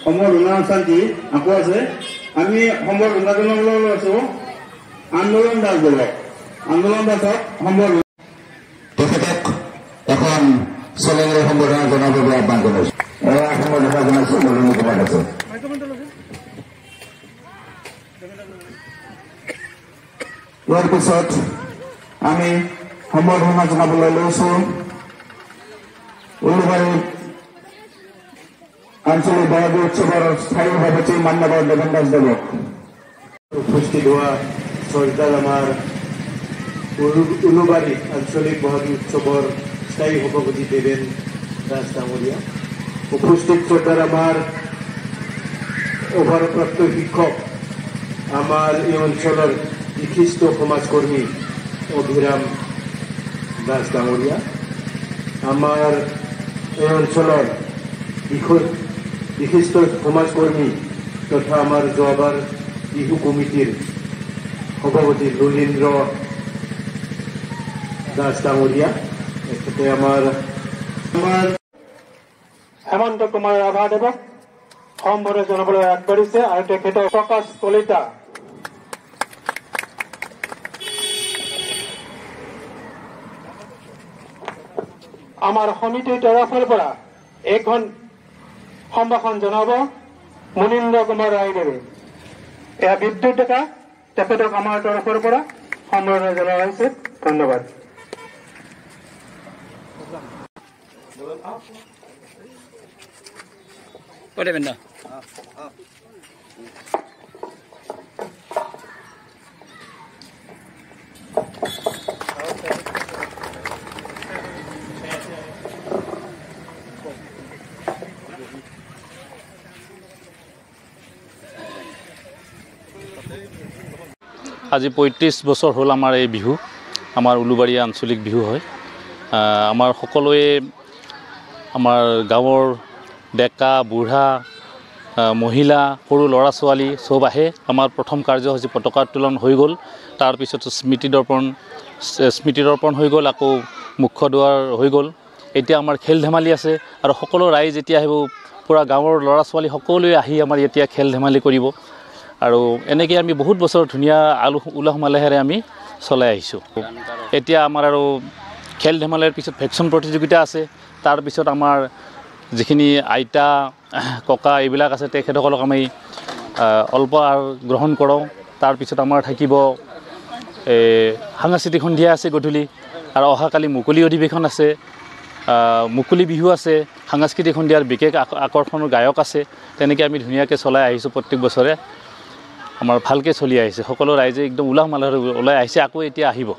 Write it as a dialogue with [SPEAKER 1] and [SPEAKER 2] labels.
[SPEAKER 1] সম্বৰ্ধনা শান্তি আকৌ আছে আমি সম্বৰ্ধনা জনাবলৈ আছো আন্দোলন দাস দলক আন্দোলন দাসক সম্বৰ্ধনা
[SPEAKER 2] তেখেতক এখন চেলেঙেৰে সম্বৰ্ধনা জনাবলৈ আহ্বান জনাইছো সম্বৰ্ধনা জনাইছো নলিনী কুমাৰ দাসে ইয়াৰ পিছত আমি সম্বৰ্ধনা জনাবলৈ লৈছো উলুবাৰী আঞ্চলিক বহাগী উৎসৱৰ স্থায়ী সভাপতি মান্যবৰ দেবেন দাস দেৱক
[SPEAKER 3] উপস্থিত হোৱা চৰ্দাৰ আমাৰ উলুবাৰী আঞ্চলিক বহাগী উৎসৱৰ স্থায়ী সভাপতি দেবেন দাস ডাঙৰীয়া উপস্থিত চৰ্দাৰ আমাৰ অভাৰপ্ৰাপ্ত শিক্ষক আমাৰ এই অঞ্চলৰ বিশিষ্ট সমাজকৰ্মী অভিৰাম দাস ডাঙৰীয়া আমাৰ এই অঞ্চলৰ বিশিষ্ট সমাজকৰ্মী তথা আমাৰ যোৱাবাৰ বিহু কমিটিৰ সভাপতি ললিন্দ্ৰ দাস ডাঙৰীয়া তেখেতে আমাৰ
[SPEAKER 4] হেমন্ত কুমাৰ ৰাভাদেৱক সম্বৰ্ধনা জনাবলৈ আগবাঢ়িছে আৰু তেখেতৰ প্ৰকাশ কলিতা আমাৰ সমিতিৰ তৰফৰ পৰা এখন সম্ভাষণ জনাব মুনীন্দ্ৰ কুমাৰ ৰায়দেৱে এয়া বিদ্যুৎ ডেকা তেখেতক আমাৰ তৰফৰ পৰা সম্বৰ্ধনা জনোৱা হৈছে ধন্যবাদ
[SPEAKER 5] আজি ৩৫ বছৰ হ'ল আমাৰ এই বিহু আমাৰ উলুবাৰী আঞ্চলিক বিহু হয় আমাৰ সকলোৱে আমাৰ গাঁৱৰ ডেকা বুঢ়া মহিলা সৰু ল'ৰা ছোৱালী সব আহে আমাৰ প্ৰথম কাৰ্যসূচী পতাকা উত্তোলন হৈ গ'ল তাৰ পিছত স্মৃতি দৰ্পণ হৈ গ'ল আকৌ মুখ্য দুৱাৰ হৈ গ'ল এতিয়া আমাৰ খেল ধেমালি আছে আৰু সকলো ৰাইজ এতিয়া আহিব পুৰা গাঁৱৰ ল'ৰা ছোৱালী সকলোৱে আহি আমাৰ এতিয়া খেল ধেমালি কৰিব আৰু এনেকৈ আমি বহুত বছৰ ধুনীয়া উলহ মালহেৰে আমি চলাই আহিছোঁ এতিয়া আমাৰ আৰু খেল ধেমালিৰ পিছত ভেকচিন প্ৰতিযোগিতা আছে তাৰ পিছত আমাৰ যিখিনি আইতা ককা এইবিলাক আছে তেখেতসকলক আমি অল্প গ্ৰহণ কৰোঁ তাৰ পিছত আমাৰ থাকিব সাংস্কৃতিক সন্ধিয়া আছে গধূলি আৰু অহাকালি মুকলি অধিৱেশন আছে মুকলি বিহু আছে সাংস্কৃতিক সন্ধিয়াৰ বিশেষ আকৰ্ষণৰ গায়ক আছে তেনেকৈ আমি ধুনীয়াকৈ চলাই আহিছোঁ প্ৰত্যেক বছৰে আমাৰ ভালকৈ চলি আহিছে সকলো ৰাইজে একদম উলহ মালহেৰে ওলাই আহিছে আকৌ এতিয়া আহিব